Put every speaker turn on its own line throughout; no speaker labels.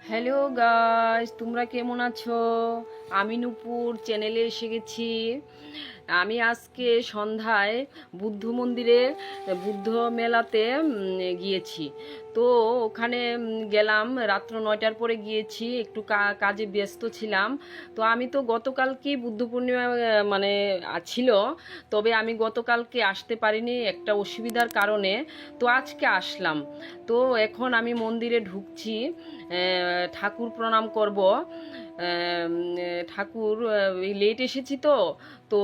Hello guys, তোমরা কেমন আছো? আমি নূপুর চ্যানেলে এসে গেছি। আমি আজকে সন্ধ্যায় বুদ্ধ মন্দিরে বুদ্ধ মেলাতে গিয়েছি। তো ওখানে গেলাম রাত্র 9টার পরে গিয়েছি, একটু কাজে ব্যস্ত ছিলাম। তো আমি তো গতকালকেই বুদ্ধ পূর্ণিমা মানে ছিল, তবে আমি গতকালকে আসতে পারিনি একটা অসুবিধার কারণে। তো আজকে আসলাম। তো এখন আমি মন্দিরে ঢুকছি, ঠাকুর প্রণাম করব। ঠাকুর লেট এসেছি তো তো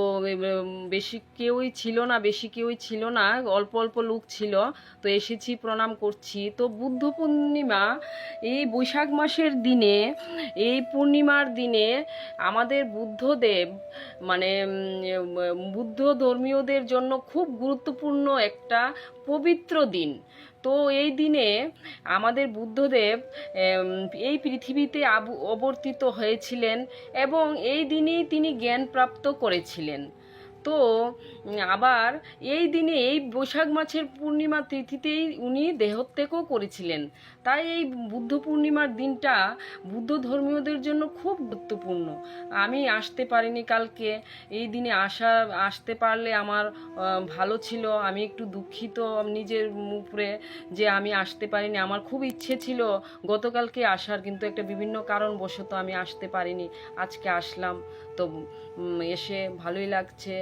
বেশি কেউই ছিল না, অল্প অল্প লোক ছিল। তো এসেছি, প্রণাম করছি। তো বুদ্ধ পূর্ণিমা এই বৈশাখ মাসের দিনে, এই পূর্ণিমার দিনে আমাদের বুদ্ধদেব মানে বুদ্ধ ধর্মীয়দের জন্য খুব গুরুত্বপূর্ণ একটা পবিত্র দিন। তো এই দিনে আমাদের বুদ্ধদেব এই পৃথিবীতে অবতরিত হয়েছিলেন এবং এই দিনেই তিনি জ্ঞান প্রাপ্ত করেছিলেন। তো আবার এই দিনে এই বৈশাখ মাসের পূর্ণিমা তিথিতেই উনি দেহত্যাগও করেছিলেন। তাই এই বুদ্ধ পূর্ণিমার দিনটা বুদ্ধ ধর্মীয়দের জন্য খুব গুরুত্বপূর্ণ। আমি আসতে পারিনি কালকে। এই দিনে আসতে পারলে আমার ভালো ছিল। আমি একটু দুঃখিত নিজের উপরে যে আমি আসতে পারিনি। আমার খুব ইচ্ছে ছিল গতকালকে আসার, কিন্তু একটা বিভিন্ন কারণবশত আমি আসতে পারিনি। আজকে আসলাম। তো এসে ভালোই লাগছে।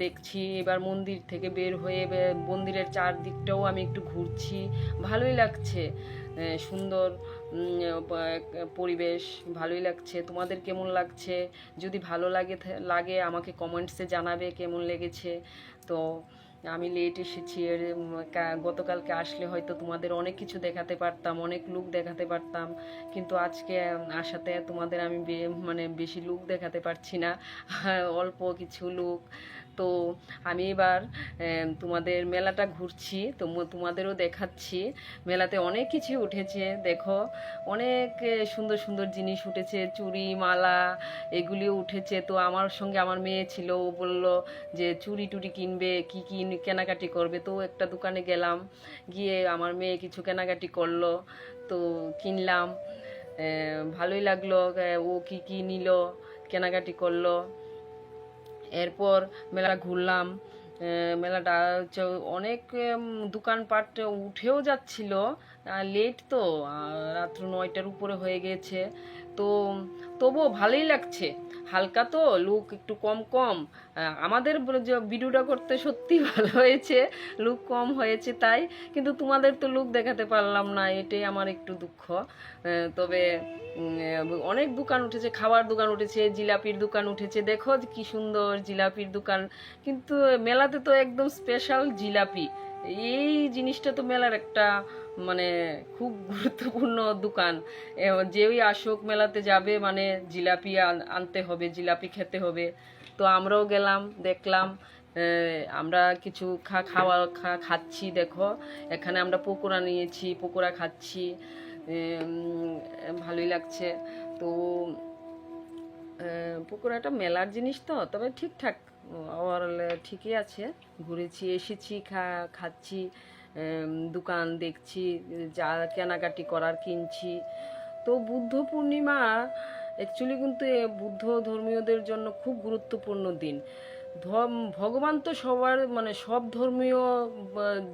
দেখছি এবার মন্দির থেকে বের হয়ে মন্দিরের চারদিকটাও আমি একটু ঘুরছি, ভালোই লাগছে। সুন্দর পরিবেশ, ভালোই লাগছে। তোমাদের কেমন লাগছে? যদি ভালো লাগে আমাকে কমেন্টসে জানাবে কেমন লেগেছে। তো আমি লেট এসেছি। গতকালকে আসলে হয়তো তোমাদের অনেক কিছু দেখাতে পারতাম, অনেক লুক দেখাতে পারতাম, কিন্তু আজকে আসাতে তোমাদের আমি মানে বেশি লুক দেখাতে পারছি না, অল্প কিছু লুক। তো আমি এবার তোমাদের মেলাটা ঘুরছি, তো তোমাদেরও দেখাচ্ছি। মেলাতে অনেক কিছু উঠেছে, দেখো অনেক সুন্দর সুন্দর জিনিস উঠেছে, চুড়ি মালা এগুলিও উঠেছে। তো আমার সঙ্গে আমার মেয়ে ছিল, ও বলল যে চুড়ি টুড়ি কিনবে, কি কি কেনাকাটি করবে। তো একটা দোকানে গেলাম, গিয়ে আমার মেয়ে কিছু কেনাকাটি করলো, তো কিনলাম। ভালোই লাগলো। ও কি কি নিল, কেনাকাটি করলো। এরপর মেলা ঘুরলাম। মেলাটা হচ্ছে অনেক দোকানপাট উঠেও যাচ্ছিল। লেট তো, রাত্র 9টার উপরে হয়ে গেছে। তো তবুও ভালোই লাগছে। হালকা তো লুক একটু কম কম। আমাদের যে ভিডিওটা করতে সত্যি ভালো হয়েছে, লুক কম হয়েছে তাই। কিন্তু তোমাদের তো লুক দেখাতে পারলাম না, এটাই আমার একটু দুঃখ। তবে অনেক দোকান উঠেছে, খাবার দোকান উঠেছে, জিলাপির দোকান উঠেছে। দেখো কি সুন্দর জিলাপির দোকান। কিন্তু মেলাতে তো একদম স্পেশাল জিলাপি, এই জিনিসটা তো মেলার একটা মানে খুব গুরুত্বপূর্ণ দোকান। যেই আসুক মেলাতে যাবে মানে জিলাপি আনতে হবে, জিলাপি খেতে হবে। তো আমরাও গেলাম, দেখলাম। আমরা কিছু খাচ্ছি। দেখো এখানে আমরা পকোড়া নিয়েছি, পকোড়া খাচ্ছি। ভালোই লাগছে। তো পকোড়াটা মেলার জিনিস তো, তবে ঠিকঠাক ওভারঅল ঠিকই আছে। ঘুরেছি, এসেছি, খাচ্ছি, দোকান দেখছি, যা কেনাকাটি করার কিনছি। তো বুদ্ধ পূর্ণিমা অ্যাকচুয়ালি কিন্তু বুদ্ধ ধর্মীয়দের জন্য খুব গুরুত্বপূর্ণ দিন। ভগবান তো সবার মানে সব ধর্মীয়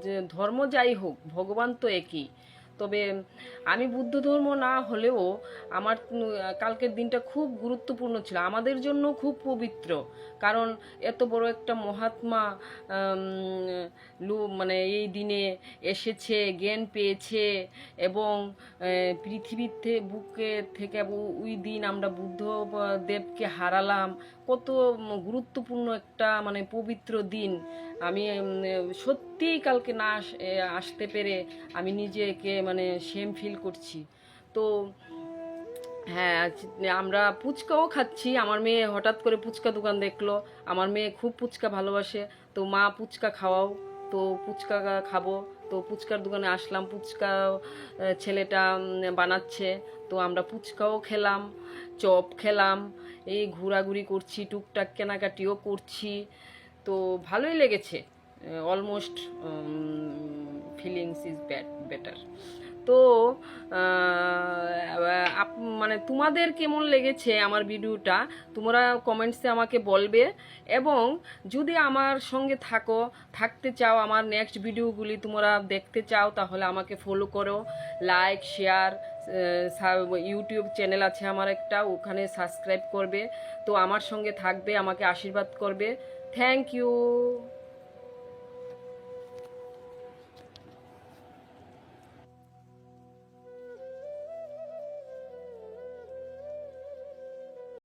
যে ধর্ম যাই হোক, ভগবান তো একই। তবে আমি বুদ্ধ ধর্ম না হলেও আমার কালকের দিনটা খুব গুরুত্বপূর্ণ ছিল, আমাদের জন্য খুব পবিত্র। কারণ এত বড় একটা মহাত্মা মানে এই দিনে এসেছে, জ্ঞান পেয়েছে, এবং পৃথিবীতে বুকে থেকে ওই দিন আমরা বুদ্ধ দেবকে হারালাম। কত গুরুত্বপূর্ণ একটা মানে পবিত্র দিন। আমি সত্যিই কালকে না আসতে পেরে আমি নিজেকে মানে শেম ফিল করছি। তো হ্যাঁ, আমরা ফুচকাও খাচ্ছি। আমার মেয়ে হঠাৎ করে ফুচকা দোকান দেখলো। আমার মেয়ে খুব ফুচকা ভালোবাসে। তো মা ফুচকা খাওয়াও, তো ফুচকা খাবো। তো ফুচকার দোকানে আসলাম, ফুচকা ছেলেটা বানাচ্ছে। তো আমরা ফুচকাও খেলাম, চপ খেলাম। এই ঘোরাঘুরি করছি, টুকটাক কেনাকাটিও করছি। তো ভালোই লেগেছে। Almost feelings is better. তো মানে তোমাদের কেমন লেগেছে আমার ভিডিওটা তোমরা কমেন্টসে আমাকে বলবে। এবং যদি আমার সঙ্গে থাকতে চাও, আমার নেক্সট ভিডিওগুলি তোমরা দেখতে চাও, তাহলে আমাকে ফলো করো, লাইক শেয়ার, ইউটিউব চ্যানেল আছে আমার একটা, ওখানে সাবস্ক্রাইব করবে। তো আমার সঙ্গে থাকবে, আমাকে আশীর্বাদ করবে। Thank you.